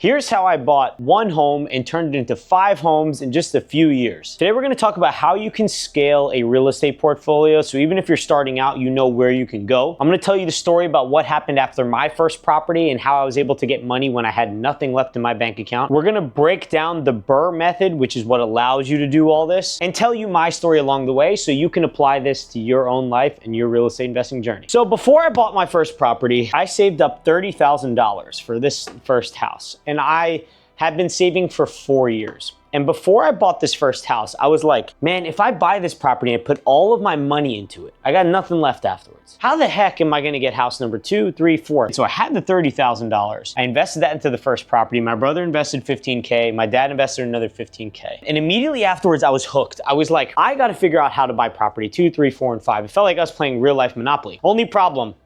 Here's how I bought one home and turned it into 5 homes in just a few years. Today we're going to talk about how you can scale a real estate portfolio, so even if you're starting out, you know where you can go. I'm going to tell you the story about what happened after my first property and how I was able to get money when I had nothing left in my bank account. We're going to break down the BRRRR method, which is what allows you to do all this, and tell you my story along the way so you can apply this to your own life and your real estate investing journey. So before I bought my first property, I saved up $30,000 for this first house, and I had been saving for 4 years. And before I bought this first house, I was like, man, if I buy this property and put all of my money into it, I got nothing left afterwards. How the heck am I gonna get house number 2, 3, 4? So I had the $30,000. I invested that into the first property. My brother invested $15K. My dad invested another $15K. And immediately afterwards, I was hooked. I was like, I gotta figure out how to buy property 2, 3, 4, and 5. It felt like I was playing real life Monopoly. Only problem,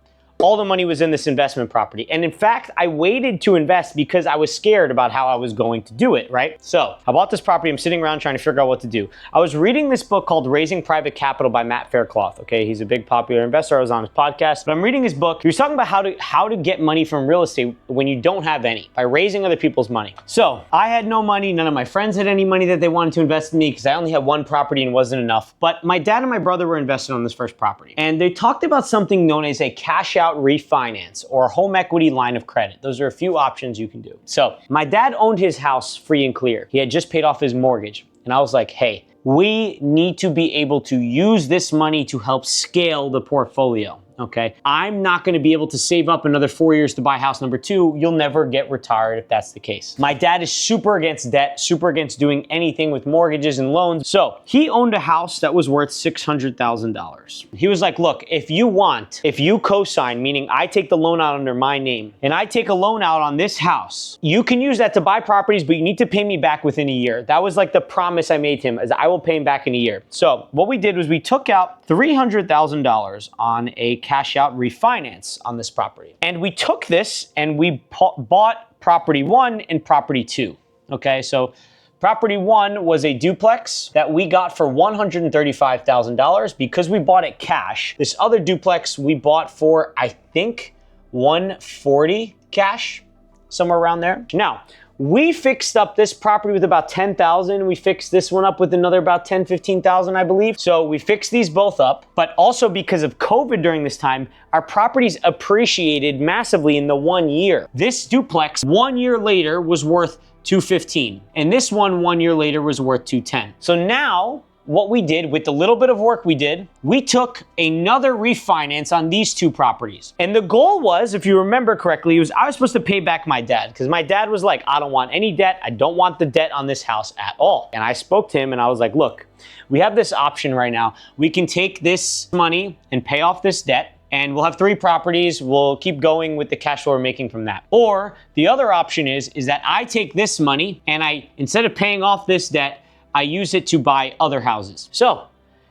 all the money was in this investment property. And in fact, I waited to invest because I was scared about how I was going to do it, right? So I bought this property. I'm sitting around trying to figure out what to do. I was reading this book called Raising Private Capital by Matt Faircloth. Okay, he's a big popular investor. I was on his podcast, but I'm reading his book. He was talking about how to get money from real estate when you don't have any, by raising other people's money. So I had no money. None of my friends had any money that they wanted to invest in me because I only had one property and it wasn't enough. But my dad and my brother were invested on this first property. And they talked about something known as a cash out refinance or home equity line of credit. Those are a few options you can do. So my dad owned his house free and clear. He had just paid off his mortgage. And I was like, hey, we need to be able to use this money to help scale the portfolio. Okay, I'm not going to be able to save up another 4 years to buy house number 2. You'll never get retired if that's the case. My dad is super against debt, super against doing anything with mortgages and loans. So he owned a house that was worth $600,000. He was like, look, if you co-sign, meaning I take the loan out under my name and I take a loan out on this house, you can use that to buy properties, but you need to pay me back within a year. That was like the promise I made him, is I will pay him back in a year. So what we did was we took out $300,000 on a cash out refinance on this property. And we took this and we bought property 1 and property 2. Okay, so property 1 was a duplex that we got for $135,000 because we bought it cash. This other duplex we bought for, I think, $140 cash, somewhere around there. Now, we fixed up this property with about $10,000. We fixed this one up with another about $10,000, $15,000, I believe. So we fixed these both up, but also because of COVID during this time, our properties appreciated massively in the 1 year. This duplex 1 year later was worth $215, and this one year later was worth $210. So now, what we did with the little bit of work we did, we took another refinance on these 2 properties. And the goal was, if you remember correctly, was I was supposed to pay back my dad because my dad was like, I don't want any debt. I don't want the debt on this house at all. And I spoke to him and I was like, look, we have this option right now. We can take this money and pay off this debt, and we'll have 3 properties. We'll keep going with the cash flow we're making from that. Or the other option is that I take this money and instead of paying off this debt, I use it to buy other houses. So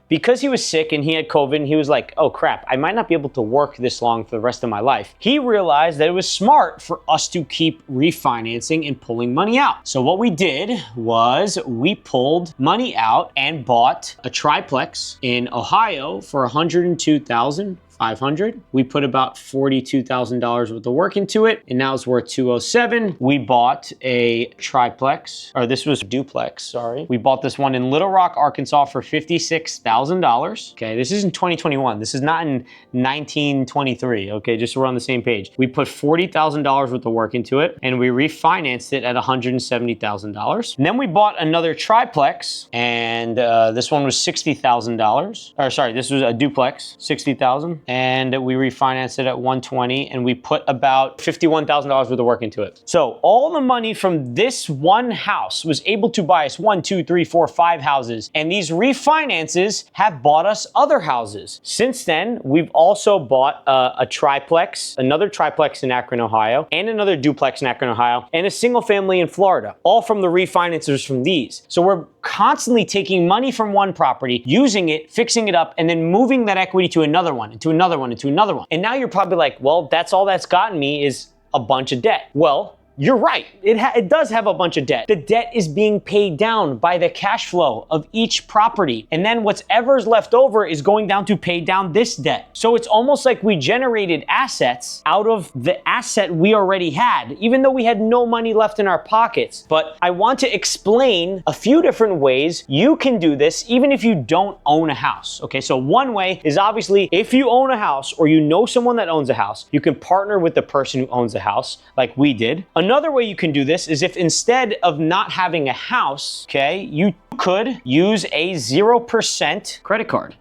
because he was sick and he had COVID and he was like, oh crap, I might not be able to work this long for the rest of my life, he realized that it was smart for us to keep refinancing and pulling money out. So what we did was we pulled money out and bought a triplex in Ohio for $102,500. We put about $42,000 worth of work into it, and now it's worth $207. We bought a triplex, or this was duplex, sorry. We bought this one in Little Rock, Arkansas for $56,000. Okay, this is in 2021. This is not in 1923, okay, just so we're on the same page. We put $40,000 worth of work into it, and we refinanced it at $170,000. And then we bought another triplex, and this one was $60,000. Or sorry, this was a duplex, $60,000. And we refinanced it at $120, and we put about $51,000 worth of work into it. So all the money from this one house was able to buy us 1, 2, 3, 4, 5 houses, and these refinances have bought us other houses. Since then, we've also bought a triplex, another triplex in Akron, Ohio, and another duplex in Akron, Ohio, and a single family in Florida, all from the refinances from these. So we're constantly taking money from one property, using it, fixing it up, and then moving that equity to another one, into another one. And now you're probably like, well, that's all that's gotten me is a bunch of debt. Well, you're right. It does have a bunch of debt. The debt is being paid down by the cash flow of each property. And then whatever's left over is going down to pay down this debt. So it's almost like we generated assets out of the asset we already had, even though we had no money left in our pockets. But I want to explain a few different ways you can do this even if you don't own a house. Okay, so one way is obviously if you own a house or you know someone that owns a house, you can partner with the person who owns a house like we did. Another way you can do this is if instead of not having a house, okay, you could use a 0% credit card.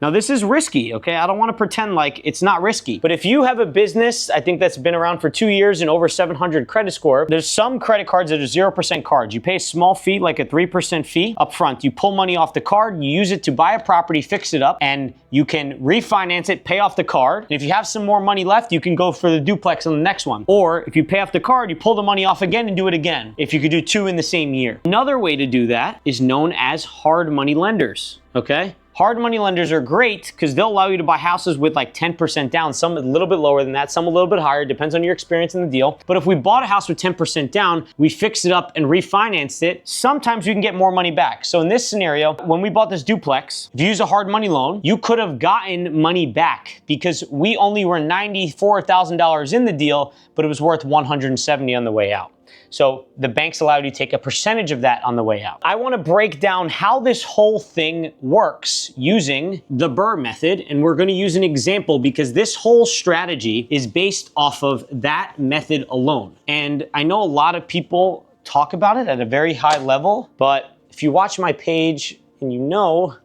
Now this is risky, okay? I don't want to pretend like it's not risky. But if you have a business, I think that's been around for 2 years and over 700 credit score, there's some credit cards that are 0% cards. You pay a small fee, like a 3% fee up front. You pull money off the card, you use it to buy a property, fix it up, and you can refinance it, pay off the card. And if you have some more money left, you can go for the duplex on the next one. Or if you pay off the card, you pull the money off again and do it again, if you could do 2 in the same year. Another way to do that is known as hard money lenders, okay? Hard money lenders are great because they'll allow you to buy houses with like 10% down, some a little bit lower than that, some a little bit higher, depends on your experience in the deal. But if we bought a house with 10% down, we fixed it up and refinanced it, sometimes we can get more money back. So in this scenario, when we bought this duplex, if you use a hard money loan, you could have gotten money back because we only were $94,000 in the deal, but it was worth $170 on the way out. So the banks allowed you to take a percentage of that on the way out. I want to break down how this whole thing works using the BRRRR method, and we're going to use an example because this whole strategy is based off of that method alone. And I know a lot of people talk about it at a very high level, but if you watch my page and you know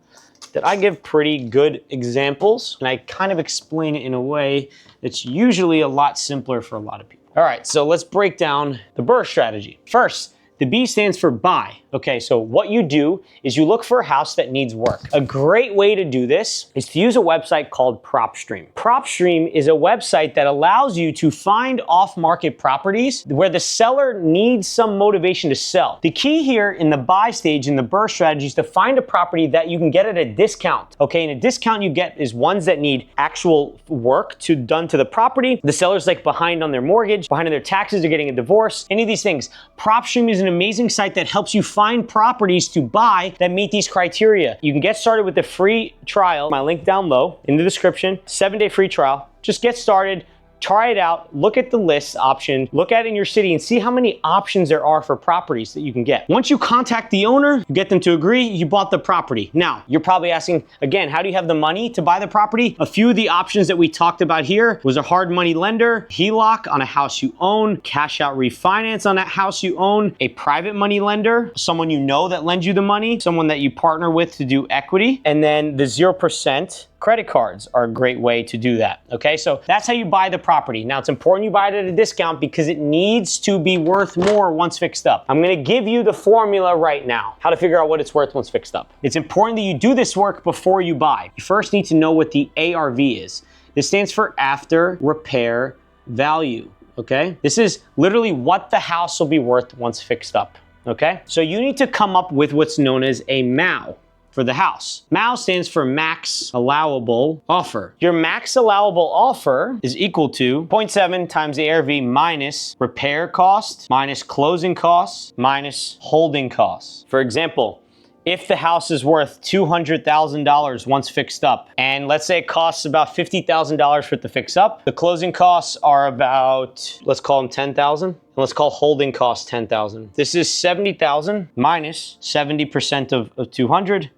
that I give pretty good examples and I kind of explain it in a way that's usually a lot simpler for a lot of people. All right, so let's break down the BRRRR strategy. First, the B stands for buy. Okay, so what you do is you look for a house that needs work. A great way to do this is to use a website called PropStream. PropStream is a website that allows you to find off-market properties where the seller needs some motivation to sell. The key here in the buy stage in the BRRRR strategy is to find a property that you can get at a discount. Okay, and a discount you get is ones that need actual work done to the property. The seller's like behind on their mortgage, behind on their taxes, they're getting a divorce, any of these things. PropStream is an amazing site that helps you find properties to buy that meet these criteria. You can get started with the free trial, my link down low in the description, 7-day free trial. Just get started. Try it out, look at the list option, look at it in your city and see how many options there are for properties that you can get. Once you contact the owner, you get them to agree, you bought the property. Now, you're probably asking, again, how do you have the money to buy the property? A few of the options that we talked about here was a hard money lender, HELOC on a house you own, cash out refinance on that house you own, a private money lender, someone you know that lends you the money, someone that you partner with to do equity, and then the 0% credit cards are a great way to do that, okay? So that's how you buy the property. Now, it's important you buy it at a discount because it needs to be worth more once fixed up. I'm gonna give you the formula right now, how to figure out what it's worth once fixed up. It's important that you do this work before you buy. You first need to know what the ARV is. This stands for after repair value, okay? This is literally what the house will be worth once fixed up, okay? So you need to come up with what's known as a MAU for the house. MAU stands for max allowable offer. Your max allowable offer is equal to 0.7 times the ARV minus repair cost, minus closing costs, minus holding costs. For example, if the house is worth $200,000 once fixed up, and let's say it costs about $50,000 for it to fix up, the closing costs are about, let's call them 10,000. Let's call holding costs 10,000. This is 70,000 minus 70% of 200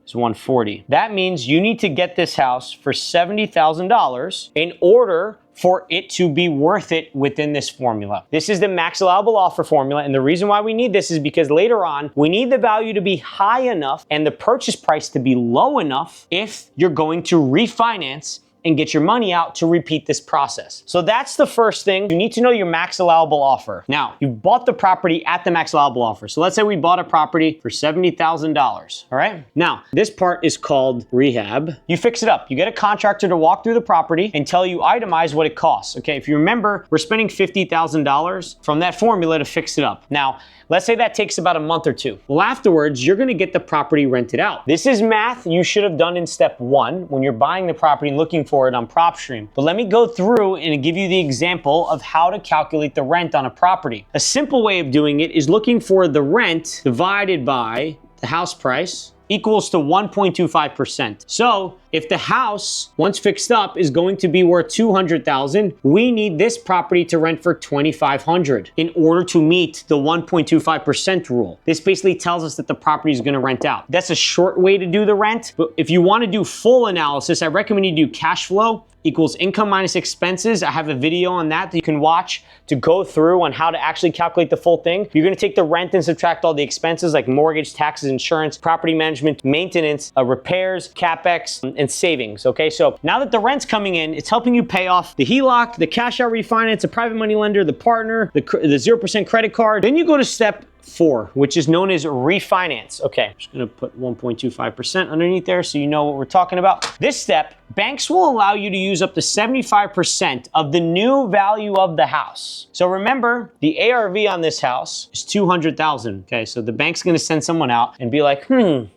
is 140. That means you need to get this house for $70,000 in order for it to be worth it within this formula. This is the max allowable offer formula, and the reason why we need this is because later on, we need the value to be high enough and the purchase price to be low enough if you're going to refinance and get your money out to repeat this process. So that's the first thing. You need to know your max allowable offer. Now, you bought the property at the max allowable offer. So let's say we bought a property for $70,000, all right? Now, this part is called rehab. You fix it up. You get a contractor to walk through the property and tell you itemize what it costs. Okay, if you remember, we're spending $50,000 from that formula to fix it up. Now, let's say that takes about a month or two. Well, afterwards, you're gonna get the property rented out. This is math you should have done in step 1 when you're buying the property and looking for it on PropStream. But let me go through and give you the example of how to calculate the rent on a property. A simple way of doing it is looking for the rent divided by the house price equals to 1.25%. So if the house, once fixed up, is going to be worth $200,000, we need this property to rent for $2,500 in order to meet the 1.25% rule. This basically tells us that the property is going to rent out. That's a short way to do the rent, but if you want to do full analysis, I recommend you do cash flow equals income minus expenses. I have a video on that you can watch to go through on how to actually calculate the full thing. You're gonna take the rent and subtract all the expenses like mortgage, taxes, insurance, property management, maintenance, repairs, CapEx, and savings, okay? So now that the rent's coming in, it's helping you pay off the HELOC, the cash out refinance, a private money lender, the partner, the 0% credit card. Then you go to step 4, which is known as refinance. Okay, I'm just gonna put 1.25% underneath there so you know what we're talking about. This step, banks will allow you to use up to 75% of the new value of the house. So remember, the ARV on this house is $200,000. Okay, so the bank's gonna send someone out and be like,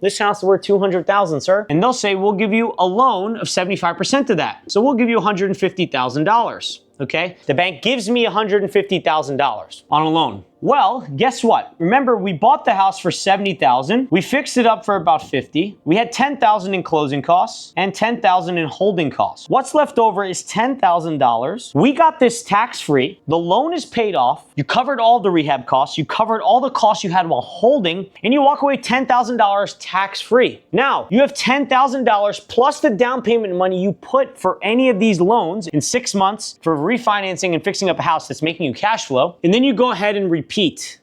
this house is worth $200,000, sir. And they'll say, we'll give you a loan of 75% of that. So we'll give you $150,000. Okay, the bank gives me $150,000 on a loan. Well, guess what? Remember, we bought the house for $70,000. We fixed it up for about $50,000. We had $10,000 in closing costs and $10,000 in holding costs. What's left over is $10,000. We got this tax-free. The loan is paid off. You covered all the rehab costs. You covered all the costs you had while holding, and you walk away $10,000 tax-free. Now, you have $10,000 plus the down payment money you put for any of these loans in 6 months for refinancing and fixing up a house that's making you cash flow. And then you go ahead and repeat.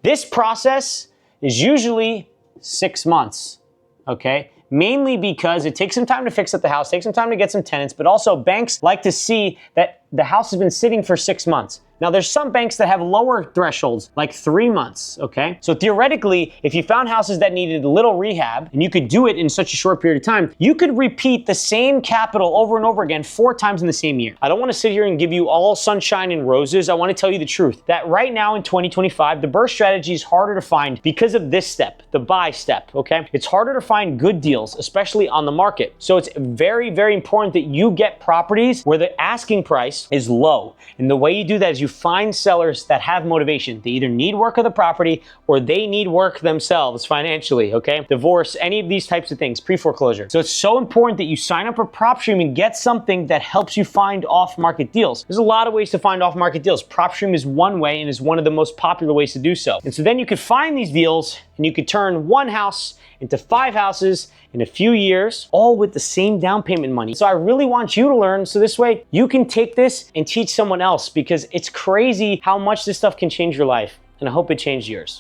This process is usually 6 months, okay? Mainly because it takes some time to fix up the house, takes some time to get some tenants, but also banks like to see that the house has been sitting for 6 months. Now, there's some banks that have lower thresholds, like 3 months, okay? So theoretically, if you found houses that needed a little rehab, and you could do it in such a short period of time, you could repeat the same capital over and over again 4 times in the same year. I don't wanna sit here and give you all sunshine and roses. I wanna tell you the truth, that right now in 2025, the BRRRR strategy is harder to find because of this step, the buy step, okay? It's harder to find good deals, especially on the market. So it's very, very important that you get properties where the asking price is low. And the way you do that is you find sellers that have motivation. They either need work of the property or they need work themselves financially, okay? Divorce, any of these types of things, pre-foreclosure. So it's so important that you sign up for PropStream and get something that helps you find off-market deals. There's a lot of ways to find off-market deals. PropStream is one way and is one of the most popular ways to do so. And so then you could find these deals and you could turn one house into 5 houses in a few years, all with the same down payment money. So I really want you to learn so this way you can take this and teach someone else, because it's crazy how much this stuff can change your life. And I hope it changed yours.